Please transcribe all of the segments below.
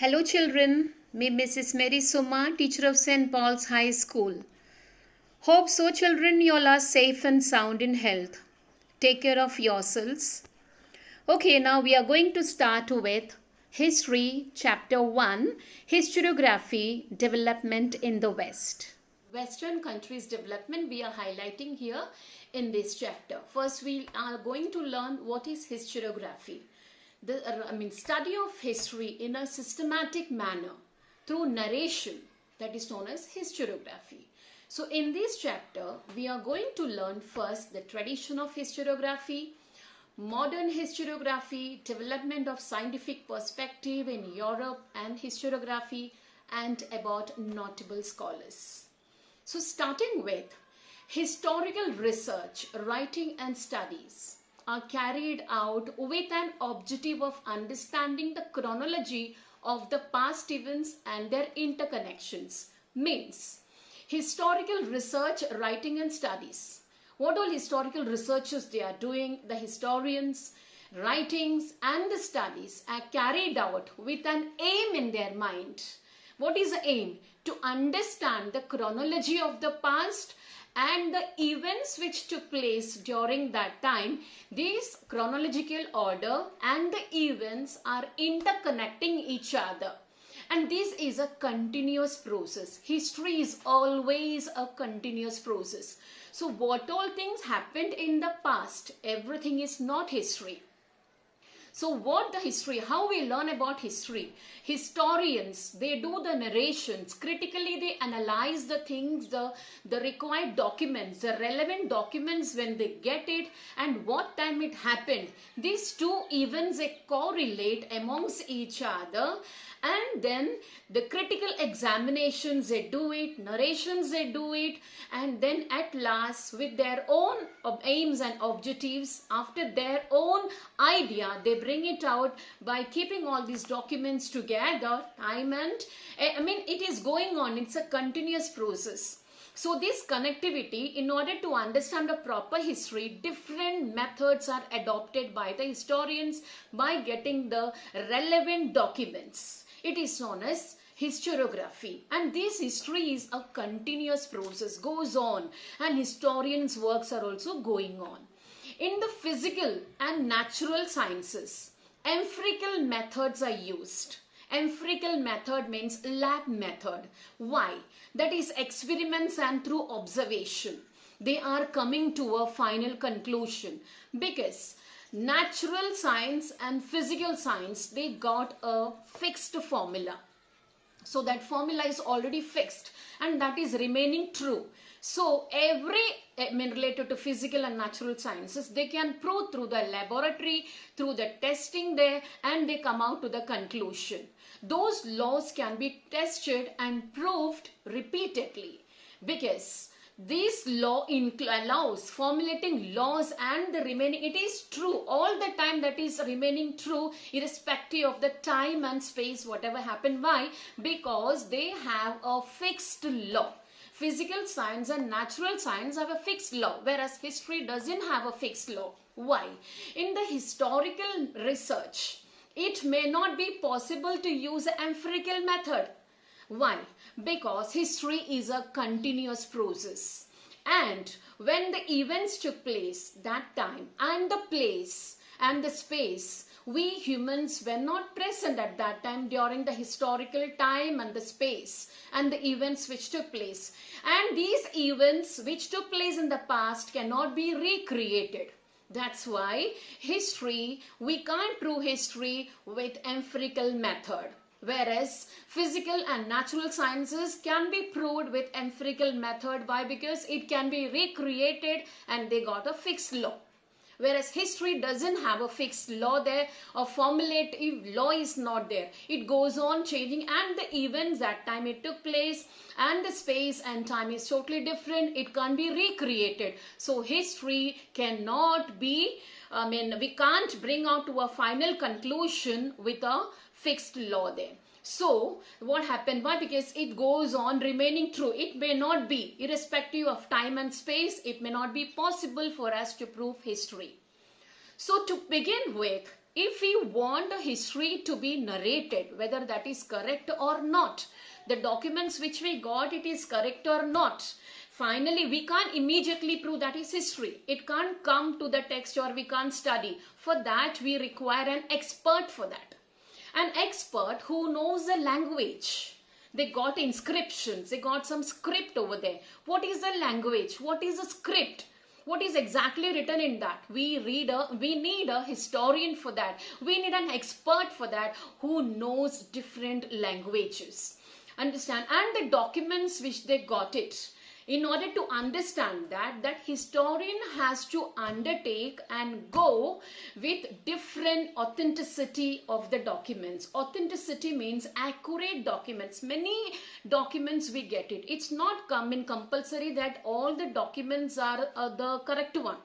Hello children, me Mrs. Mary Suma, teacher of St. Paul's High School. Hope so children you all are safe and sound in health. Take care of yourselves. Okay, now we are going to start with History Chapter 1, Historiography, Development in the West. Western countries development we are highlighting here in this chapter. First we are going to learn what is historiography. The study of history in a systematic manner through narration, that is known as historiography. So in this chapter we are going to learn first the tradition of historiography, modern historiography, development of scientific perspective in Europe and historiography, and about notable scholars. So starting with historical research, writing and studies are carried out with an objective of understanding the chronology of the past events and their interconnections. Means historical research, writing and studies. What all historical researches they are doing, the historians, writings and the studies are carried out with an aim in their mind. What is the aim? To understand the chronology of the past and the events which took place during that time. These chronological order and the events are interconnecting each other. And this is a continuous process. History is always a continuous process. So what all things happened in the past, everything is not history. So what the history, how we learn about history? Historians, they do the narrations. Critically, they analyze the things, the required documents, the relevant documents when they get it and what time it happened. These two events, they correlate amongst each other. And then the critical examinations, they do it, narrations, they do it, and then at last with their own aims and objectives, after their own idea, they bring it out by keeping all these documents together, time and, it is going on, it's a continuous process. So this connectivity, in order to understand a proper history, different methods are adopted by the historians by getting the relevant documents. It is known as historiography, and this history is a continuous process, goes on, and historians' works are also going on. In the physical and natural sciences, empirical methods are used. Empirical method means lab method. Why? That is experiments and through observation. They are coming to a final conclusion because natural science and physical science, they got a fixed formula. So that formula is already fixed and that is remaining true. So related to physical and natural sciences, they can prove through the laboratory, through the testing there, and they come out to the conclusion. Those laws can be tested and proved repeatedly because this law allows formulating laws and the remaining, it is true all the time, that is remaining true irrespective of the time and space whatever happened. Why? Because they have a fixed law. Physical science and natural science have a fixed law, whereas history doesn't have a fixed law. Why? In the historical research, it may not be possible to use an empirical method. Why? Because history is a continuous process. And when the events took place, that time and the place and the space, we humans were not present at that time during the historical time and the space and the events which took place. And these events which took place in the past cannot be recreated. That's why history, we can't prove history with empirical method. Whereas physical and natural sciences can be proved with empirical method. Why? Because it can be recreated and they got a fixed law. Whereas history doesn't have a fixed law there, a formulative law is not there. It goes on changing and the events that time it took place and the space and time is totally different. It can't be recreated. So history cannot be, we can't bring out to a final conclusion with a fixed law there. So what happened? Why? Because it goes on remaining true. It may not be, irrespective of time and space, it may not be possible for us to prove history. So to begin with, if we want the history to be narrated, whether that is correct or not, the documents which we got, it is correct or not, finally we can't immediately prove that is history. It can't come to the text or we can't study. For that we require an expert for that. An expert who knows the language. They got inscriptions, they got some script over there. What is the language? What is the script? What is exactly written in that? We need a historian for that. We need an expert for that who knows different languages. Understand? And the documents which they got it. In order to understand that historian has to undertake and go with different authenticity of the documents. Authenticity means accurate documents. Many documents we get it. It's not compulsory that all the documents are the correct one.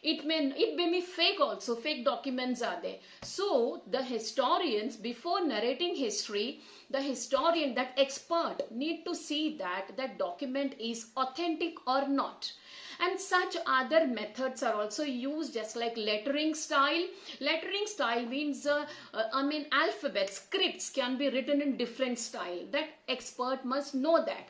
It may be fake also. Fake documents are there. So the historians, before narrating history, the historian, that expert, need to see that that document is authentic or not. And such other methods are also used, just like lettering style. Lettering style means alphabet scripts can be written in different style. That expert must know that.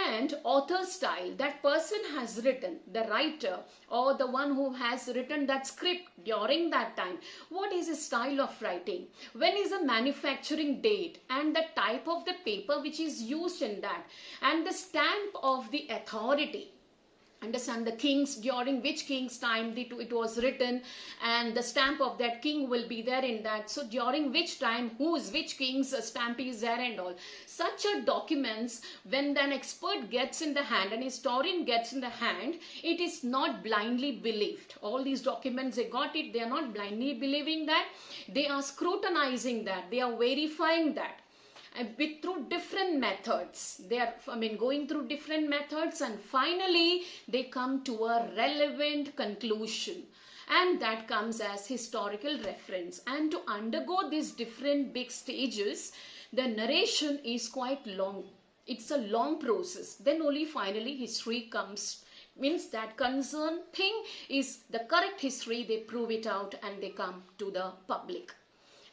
And author style, that person has written, the writer or the one who has written that script during that time, what is his style of writing, when is the manufacturing date, and the type of the paper which is used in that, and the stamp of the authority. Understand, the kings, during which king's time it was written, and the stamp of that king will be there in that. So during which time, which king's stamp is there and all. Such a documents, when an expert gets in the hand, an historian gets in the hand, it is not blindly believed. All these documents, they got it, they are not blindly believing that. They are scrutinizing that, they are verifying that. Through different methods. They are going through different methods, and finally they come to a relevant conclusion, and that comes as historical reference. And to undergo these different big stages, the narration is quite long. It's a long process. Then only finally history comes. Means that concerned thing is the correct history. They prove it out and they come to the public.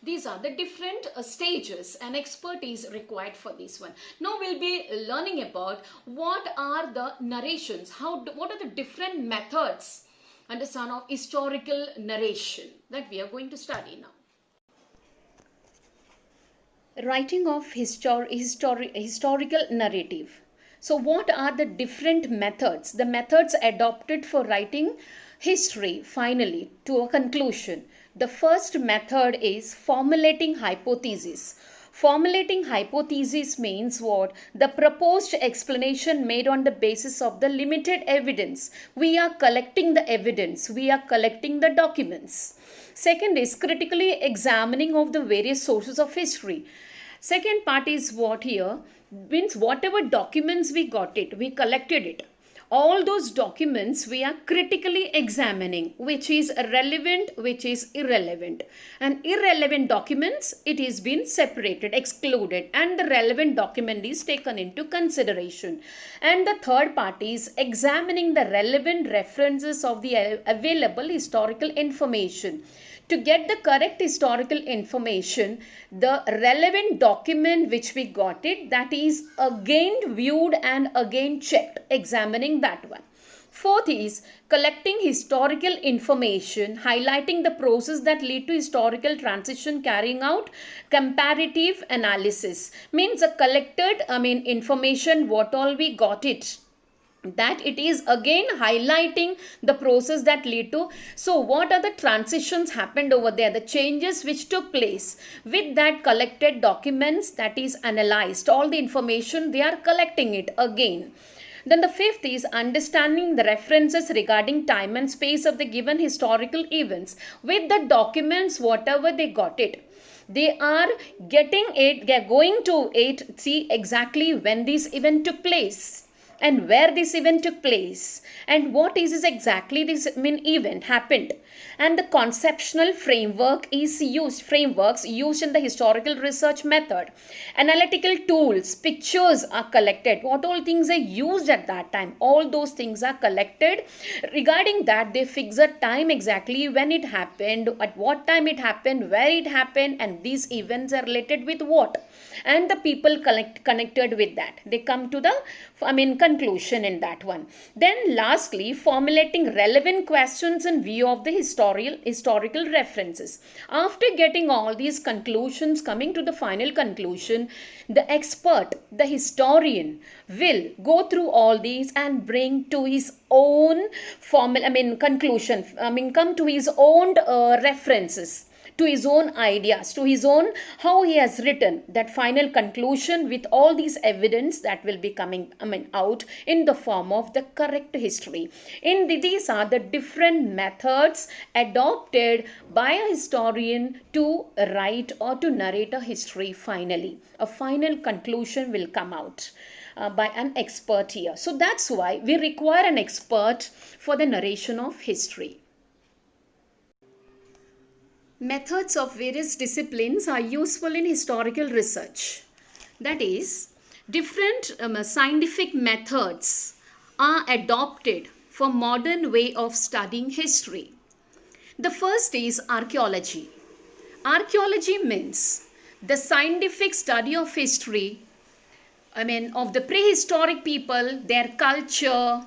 These are the different stages and expertise required for this one. Now we'll be learning about what are the narrations, what are the different methods, understand, of historical narration that we are going to study now. Writing of historical narrative. So what are the different methods? The methods adopted for writing history finally to a conclusion. The first method is formulating hypothesis. Formulating hypothesis means what? The proposed explanation made on the basis of the limited evidence. We are collecting the evidence. We are collecting the documents. Second is critically examining of the various sources of history. Second part is what here? Means whatever documents we got it, we collected it. All those documents we are critically examining, which is relevant, which is irrelevant. And irrelevant documents, it is been separated, excluded, and the relevant document is taken into consideration. And the third part is examining the relevant references of the available historical information. To get the correct historical information, the relevant document which we got it, that is again viewed and again checked, examining that one. Fourth is collecting historical information, highlighting the process that lead to historical transition, carrying out comparative analysis. Means a collected, information, what all we got it, that it is again highlighting the process that lead to. So what are the transitions happened over there, the changes which took place with that collected documents, that is analyzed. All the information they are collecting it again. Then the fifth is understanding the references regarding time and space of the given historical events. With the documents, whatever they got it, they are getting it, they are going to it, see exactly when this event took place. and where this event took place and what is exactly this event happened, and the conceptual frameworks used in the historical research method, analytical tools, pictures are collected, what all things are used at that time, all those things are collected. Regarding that, they fix a time exactly when it happened, at what time it happened, where it happened, and these events are related with what, and the people connected with that, they come to the conclusion in that one. Then lastly, formulating relevant questions in view of the historical references. After getting all these conclusions, coming to the final conclusion, the expert, the historian, will go through all these and bring to his own conclusion, come to his own references, to his own ideas, to his own, how he has written that final conclusion with all these evidence that will be coming out in the form of the correct history. These are the different methods adopted by a historian to write or to narrate a history. Finally, a final conclusion will come out by an expert here. So that's why we require an expert for the narration of history. Methods of various disciplines are useful in historical research. That is, different scientific methods are adopted for modern way of studying history. The first is archaeology. Archaeology means the scientific study of history, of the prehistoric people, their culture,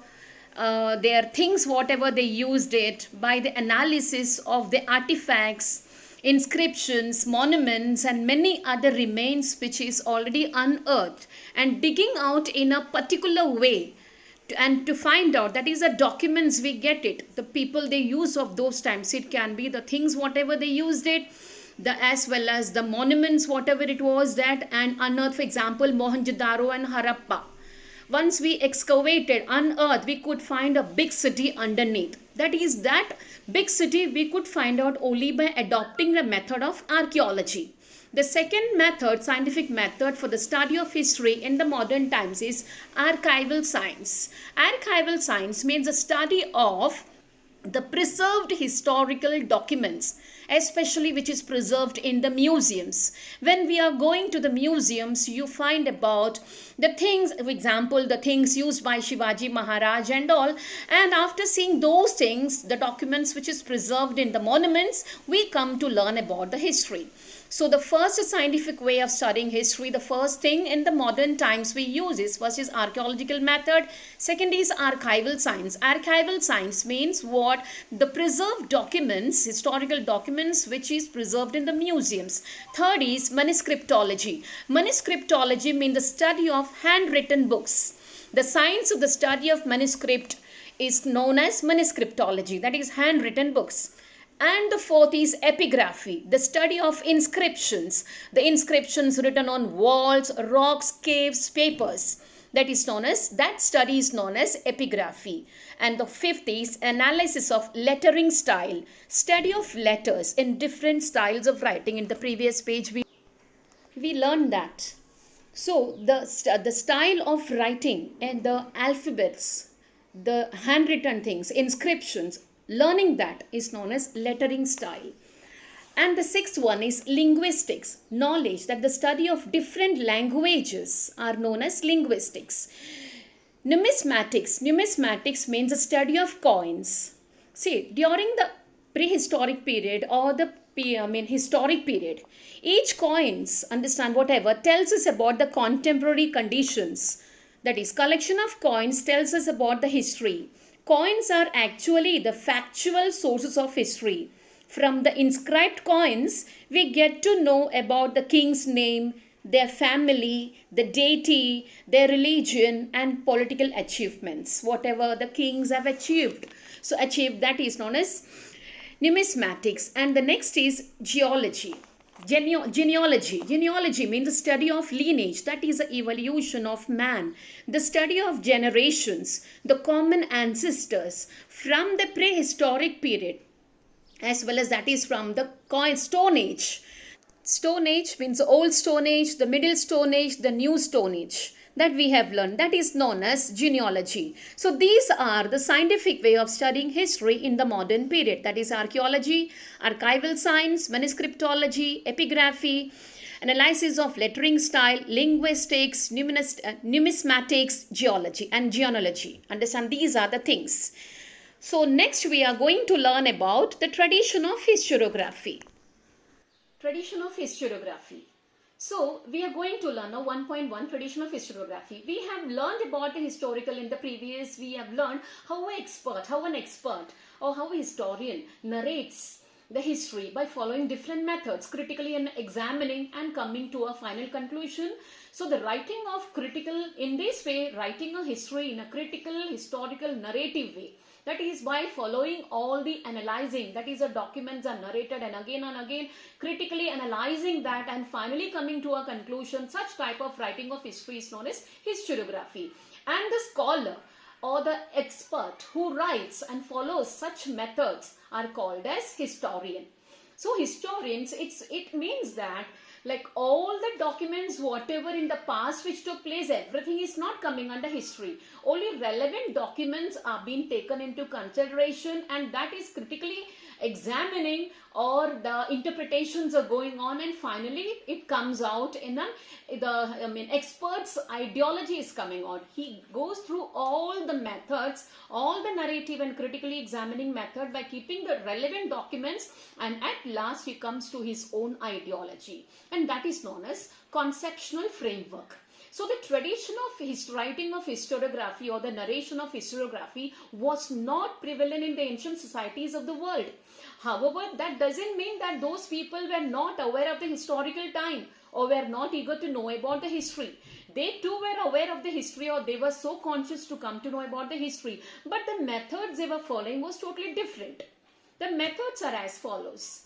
their things, whatever they used it, by the analysis of the artifacts, inscriptions, monuments, and many other remains which is already unearthed, and digging out in a particular way and to find out, that is the documents we get it, the people they use of those times, it can be the things whatever they used it, as well as the monuments whatever it was that, and unearthed, for example Mohenjo-daro and Harappa. Once we excavated, unearthed, we could find a big city underneath. That is, that big city we could find out only by adopting the method of archaeology. The second method, scientific method for the study of history in the modern times, is archival science. Archival science means the study of the preserved historical documents, especially which is preserved in the museums. When we are going to the museums, you find about the things, for example, the things used by Shivaji Maharaj and all, and after seeing those things, the documents which is preserved in the monuments, we come to learn about the history. So the first scientific way of studying history, the first thing in the modern times we use is, first is archaeological method, second is archival science. Archival science means what? The preserved documents, historical documents which is preserved in the museums. Third is manuscriptology. Manuscriptology means the study of handwritten books. The science of the study of manuscript is known as manuscriptology, that is handwritten books. And the fourth is epigraphy, the study of inscriptions, the inscriptions written on walls, rocks, caves, papers. That study is known as epigraphy. And the fifth is analysis of lettering style, study of letters in different styles of writing. In the previous page we learned that. So the style of writing and the alphabets, the handwritten things, inscriptions, learning that is known as lettering style. And the sixth one is linguistics, knowledge, that the study of different languages are known as linguistics. Numismatics means the study of coins. See, during the prehistoric period or the historic period, each coins, understand, whatever tells us about the contemporary conditions. That is, collection of coins tells us about the history. Coins are actually the factual sources of history. From the inscribed coins, we get to know about the king's name, their family, the deity, their religion, and political achievements, whatever the kings have achieved. So that is known as numismatics. And the next is geology. Genealogy means the study of lineage, that is the evolution of man, the study of generations, the common ancestors from the prehistoric period, as well as that is from the Stone Age. Stone Age means the old Stone Age, the middle Stone Age, the new Stone Age. that we have learned, that is known as genealogy. So these are the scientific way of studying history in the modern period, that is archaeology, archival science, manuscriptology, epigraphy, analysis of lettering style, linguistics, numismatics, geology and genealogy. Understand, these are the things. So next we are going to learn about the tradition of historiography. Tradition of historiography. So we are going to learn now 1.1 tradition of historiography. We have learned about the historical in the previous. We have learned how an expert or how a historian narrates the history by following different methods, critically and examining and coming to a final conclusion. So the writing of critical, in this way, writing a history in a critical, historical, narrative way. That is by following all the analyzing, that is the documents are narrated and again, critically analyzing that and finally coming to a conclusion. Such type of writing of history is known as historiography. And the scholar or the expert who writes and follows such methods are called as historian. So historians, it means that like all the documents, whatever in the past which took place, everything is not coming under history. Only relevant documents are being taken into consideration, and that is critically examining, or the interpretations are going on, and finally it comes out in expert's ideology is coming out. He goes through all the methods, all the narrative and critically examining method by keeping the relevant documents, and at last he comes to his own ideology, and that is known as conceptual framework. So the tradition of writing of historiography or the narration of historiography was not prevalent in the ancient societies of the world. However, that doesn't mean that those people were not aware of the historical time or were not eager to know about the history. They too were aware of the history, or they were so conscious to come to know about the history. But the methods they were following was totally different. The methods are as follows.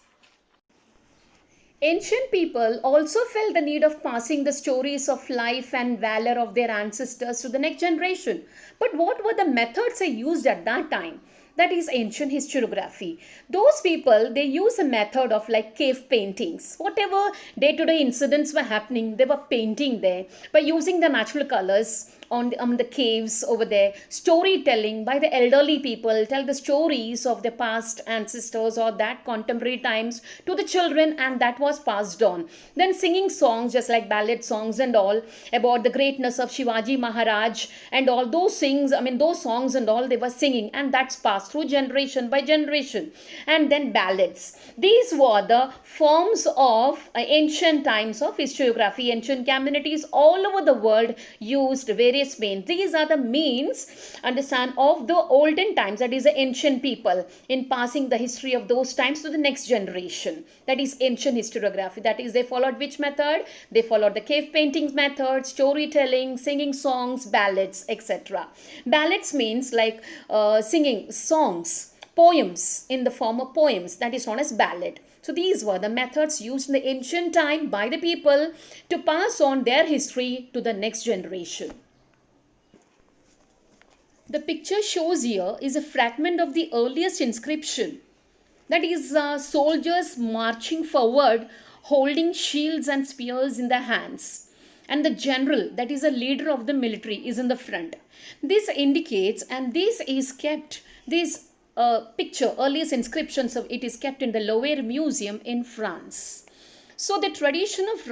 Ancient people also felt the need of passing the stories of life and valor of their ancestors to the next generation. But what were the methods they used at that time? That is ancient historiography. Those people, they use a method of like cave paintings. Whatever day-to-day incidents were happening, they were painting there by using the natural colors on the caves over there. Storytelling by the elderly people, tell the stories of their past ancestors or that contemporary times to the children, and that was passed on. Then singing songs, just like ballad songs and all, about the greatness of Shivaji Maharaj and all those things, those songs and all they were singing, and that's passed through generation by generation. And then ballads. These were the forms of ancient times of historiography. Ancient communities all over the world used various means. These are the means, understand, of the olden times, that is the ancient people, in passing the history of those times to the next generation. That is ancient historiography. That is, they followed which method? They followed the cave paintings method, storytelling, singing songs, ballads, etc. Ballads means like singing songs, poems in the form of poems, that is known as ballad. So these were the methods used in the ancient time by the people to pass on their history to the next generation. The picture shows here is a fragment of the earliest inscription. That is soldiers marching forward holding shields and spears in their hands. And the general, that is a leader of the military, is in the front. This indicates, and this is kept, this picture, earliest inscriptions of it is kept in the Louvre Museum in France. So the tradition of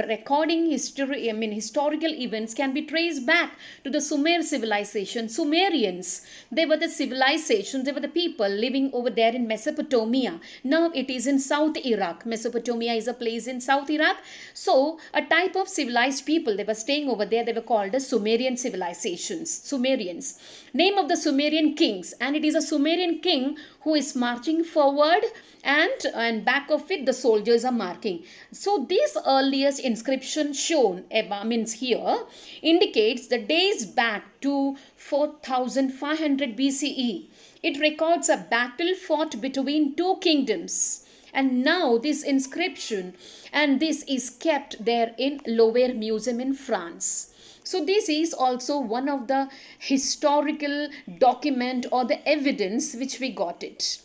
recording historical events can be traced back to the Sumer civilization. Sumerians, they were the civilization, they were the people living over there in Mesopotamia. Now it is in South Iraq. Mesopotamia is a place in South Iraq. So a type of civilized people, they were staying over there, they were called the Sumerian civilizations. Sumerians. Name of the Sumerian kings, and it is a Sumerian king who is marching forward, and back of it the soldiers are marking. So this earliest inscription shown here indicates the days back to 4500 BCE. It records a battle fought between two kingdoms, and now this inscription and this is kept there in Louvre Museum in France. So this is also one of the historical document or the evidence which we got it.